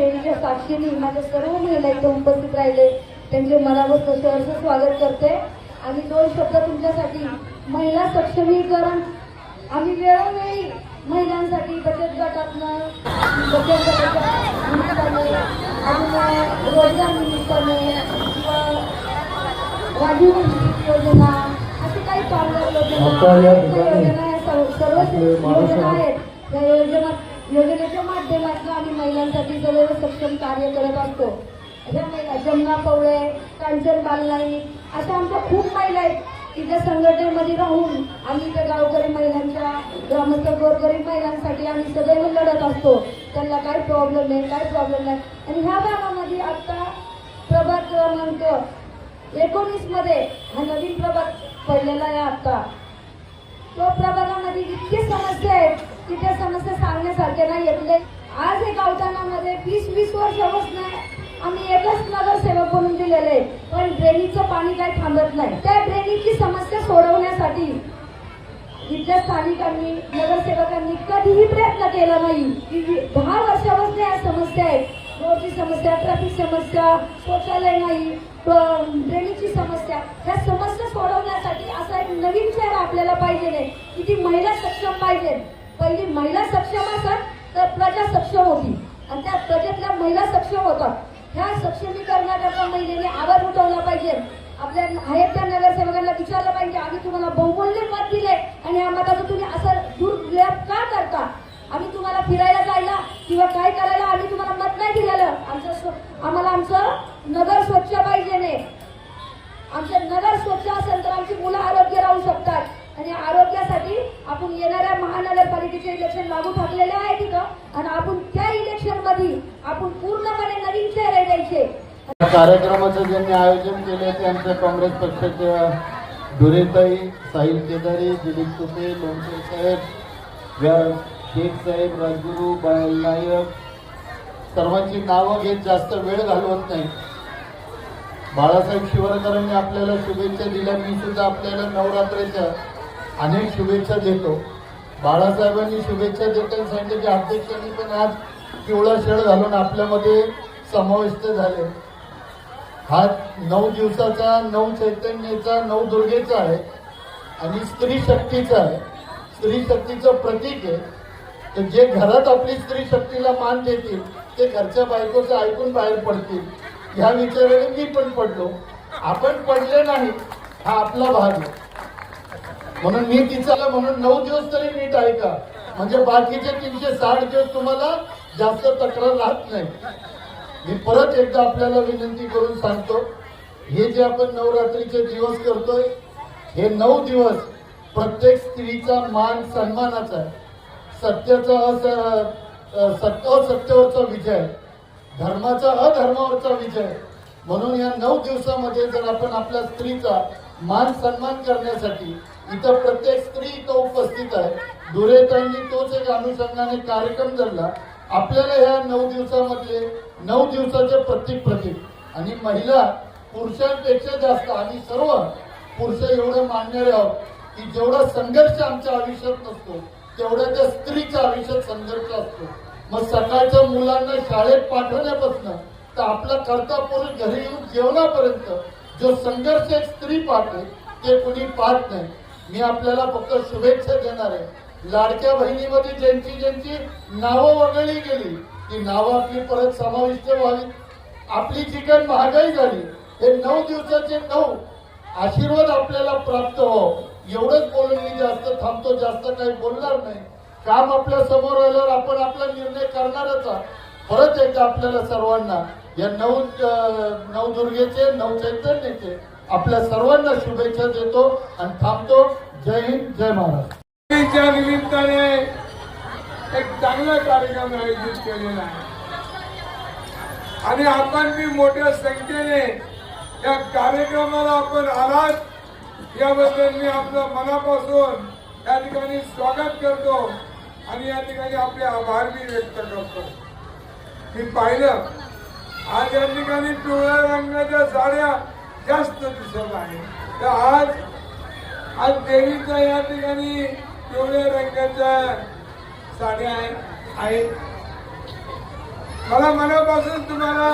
देवीच्या साक्षीने माझ्या सर्व महिला इथे उपस्थित राहिले त्यांचे मनापासून सहर्ष स्वागत करते आणि दोन शब्द तुमच्यासाठी महिला सक्षमीकरण आम्ही वेळोवेळी महिलांसाठी बचत गटातनं बचत गटाच्या निमित्ताने आणि रोजगार निमित्ताने किंवा राजीव योजना अशी काही कामगार योजना या सर्व योजना आहेत या योजनेच्या माध्यमातून आम्ही महिलांसाठी सदैव सक्षम कार्य करत असतो. अशा महिला जमुना पवळे, कांचन बालनाईक अशा आमच्या खूप महिला आहेत की ज्या संघटनेमध्ये राहून आम्ही त्या गावकरी महिलांच्या ग्रामस्थ गोरगरीब महिलांसाठी आम्ही सदैव लढत असतो. त्यांना काय प्रॉब्लेम नाही आणि ह्या भागामध्ये आता प्रभाग क्रमांक 19 मध्ये हा नवीन प्रभाग पडलेला आहे. आता तो प्रभागामध्ये इतकी समस्या आहेत की त्या समस्या सांगण्यासारख्या नाही येतले. आज हे गावठाणामध्ये 20-20 वर्षापासून आम्ही एकच नगरसेवक बनून दिलेले पण ड्रेनेजचं पाणी काही थांबत नाही. त्या ड्रेनेजची समस्या सोडवण्यासाठी इथल्या स्थानिकांनी नगरसेवकांनी कधीही प्रयत्न केला नाही. 10 वर्षापासून या समस्या आहेत. रोडची समस्या, ट्रॅफिक समस्या, शौचालय नाही, ड्रेनेजची समस्या. ह्या समस्या सोडवण्यासाठी असा एक नवीन चेहरा आपल्याला पाहिजे नाही की ती महिला सक्षम पाहिजे. पहिली महिला सक्षम असतात तर प्रजा सक्षम होती आणि त्या प्रजेतल्या महिला सक्षम होतात. ह्या सक्षमीकरणाकरता महिलेने आवाज उठवला पाहिजे. आपल्या आहेत त्या नगरसेवकांना विचारलं पाहिजे आम्ही तुम्हाला बहुमूल्य मत दिले आणि या मताचं तुम्ही असं दुर्व्यय का करता. आम्ही तुम्हाला फिरायला जायला किंवा काय करायला आम्ही तुम्हाला मत नाही दिलेलं. आम्हाला आमचं नगर स्वच्छ पाहिजे नाही. आमचं नगर स्वच्छ असेल तर आमची मुलं आरोग्य राहू शकतात आणि आरोग्यासाठी आपण येणाऱ्या महानगरपालिकेचे इलेक्शन लागू ठाकलेले आहे तिथं आणि आपण त्या इलेक्शन मध्ये आपण पूर्णपणे नवीन चेहरे द्यायचे. कार्यक्रमाचं ज्यांनी आयोजन केले ते आमच्या काँग्रेस पक्षाच्या दुरेताई, साहिल केदारी, दिलीप तुपे, लोणचे साहेब, शेख साहेब, राजगुरू, बायल नायक सर्वांची नावं घेत जास्त वेळ घालवत नाही. बाळासाहेब शिवरकरांनी आपल्याला शुभेच्छा दिल्या. मी सुद्धा आपल्याला नवरात्रीच्या अनेक शुभेच्छा देतो. बाळासाहेबांनी शुभेच्छा देताना सांगितले की अध्यक्षांनी पण आज पिवळा शेळ घालून आपल्यामध्ये समाविष्ट झाले. हा 9 दिवसाचा, 9 चैतन्याचा, 9 दुर्गेचा आहे आणि स्त्री शक्तीचा आहे. स्त्री शक्तीचं प्रतीक आहे. तर जे घरात आपली स्त्री शक्तीला मान देतील ते घरच्या बायकोचं ऐकून बाहेर पडतील. ह्या विचाराने मी पण पडलो. आपण पडले नाही हा आपला भाग आहे. म्हणून मी तिचा म्हणून 9 दिवस तरी नीट ऐका म्हणजे बाकीचे 360 दिवस तुम्हाला जास्त तक्रार राहत नाही. मी परत एकदा आपल्याला विनंती करून सांगतो हे जे आपण नवरात्रीचे दिवस करतोय हे 9 दिवस प्रत्येक स्त्रीचा मान सन्मानाचा आहे. सत्याचा असत्यावरचा विजय, धर्माचा अधर्मावरचा विजय. म्हणून या 9 दिवसामध्ये जर आपण आपल्या स्त्रीचा मान सन्मान करण्यासाठी इथं प्रत्येक स्त्री इथं उपस्थित आहे. दुरेताईंनी तोच एक अनुषंगाने कार्यक्रम धरला. आपल्याला ह्या 9 दिवसामधले 9 दिवसाचे प्रतीक आणि महिला पुरुषांपेक्षा जास्त आम्ही सर्व पुरुष एवढं मानणारे आहोत की जेवढा संघर्ष आमच्या आयुष्यात नसतो तेवढ्या त्या स्त्रीच्या आयुष्यात संघर्ष असतो. मग सकाळच्या मुलांना शाळेत पाठवण्यापासून तर आपला करता पुरुष घरी येऊन जेवणापर्यंत जो संघर्ष एक स्त्री पाहते ते कुणी पाहत नाही. मी आपल्याला फक्त शुभेच्छा देणार आहे. लाडक्या बहिणीमध्ये ज्यांची नावं वगळली गेली ती नावं आपली परत समाविष्ट व्हावी. आपली जी काही महागाई झाली हे 9 दिवसाचे 9 आशीर्वाद आपल्याला प्राप्त हो. एवढंच बोलून मी जास्त थांबतो. जास्त काही बोलणार नाही. काम आपल्या समोर आल्यावर आपण आपला निर्णय करणारच आहोत. परत एकदा आपल्याला सर्वांना या 9 दुर्गेचे 9 चैतन्याचे आपल्या सर्वांना शुभेच्छा देतो आणि थांबतो. जय हिंद, जय महाराष्ट्र. च्या निमित्ताने एक चांगला कार्यक्रम आयोजित केलेला आहे आणि आपण बी मोठ्या संख्येने या कार्यक्रमाला आपण आलात याबद्दल मी आपलं मनापासून या ठिकाणी स्वागत करतो आणि या ठिकाणी आपले आभार बी व्यक्त करतो. मी पाहिलं आज या ठिकाणी पिवळ्या रंगाच्या साड्या जास्त दिसत आहे. तर आज देवीच्या या ठिकाणी पिवळ्या रंगाच्या साड्या आहेत. मला मनापासून तुम्हाला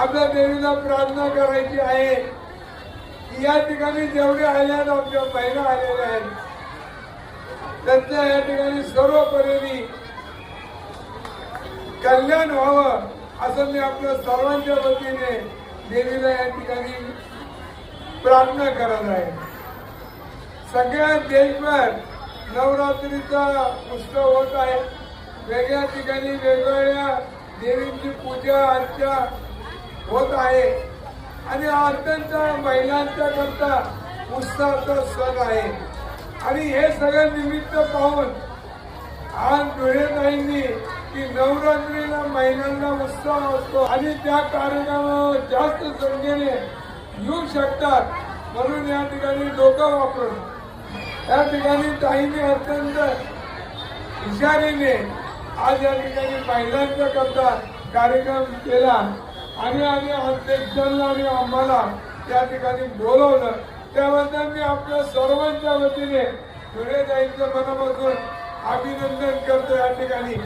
आपल्या देवीला प्रार्थना करायची आहे की या ठिकाणी जेवढे आल्यात आमच्या महिला आलेल्या आहेत त्यांच्या या ठिकाणी सर्व परीने कल्याण व्हावं असं मी आपल्या सर्वांच्या वतीने देवीला या ठिकाणी प्रार्थना करत आहे. सगळ्या देशभर नवरात्रीचा उत्सव होत आहे. वेगळ्या ठिकाणी वेगवेगळ्या देवींची पूजा अर्चा होत आहे आणि हा अत्यंत महिलांच्या करता उत्साहाचा सण आहे. आणि हे सगळं निमित्त पाहून आज धुळेताईंनी की नवरात्रीला महिलांना उत्साह असतो आणि त्या कार्यक्रमावर जास्त संख्येने येऊ शकतात म्हणून या ठिकाणी डोकं वापरून या ठिकाणी ताईंनी अत्यंत हुशारीने आज या ठिकाणी महिलांच्या करता कार्यक्रम केला आणि अध्यक्षांना आणि आम्हाला त्या ठिकाणी बोलवलं. त्याबद्दल मी आपल्या सर्वांच्या वतीने धुळेताईंचं मनापासून अभिनंदन करतो. या ठिकाणी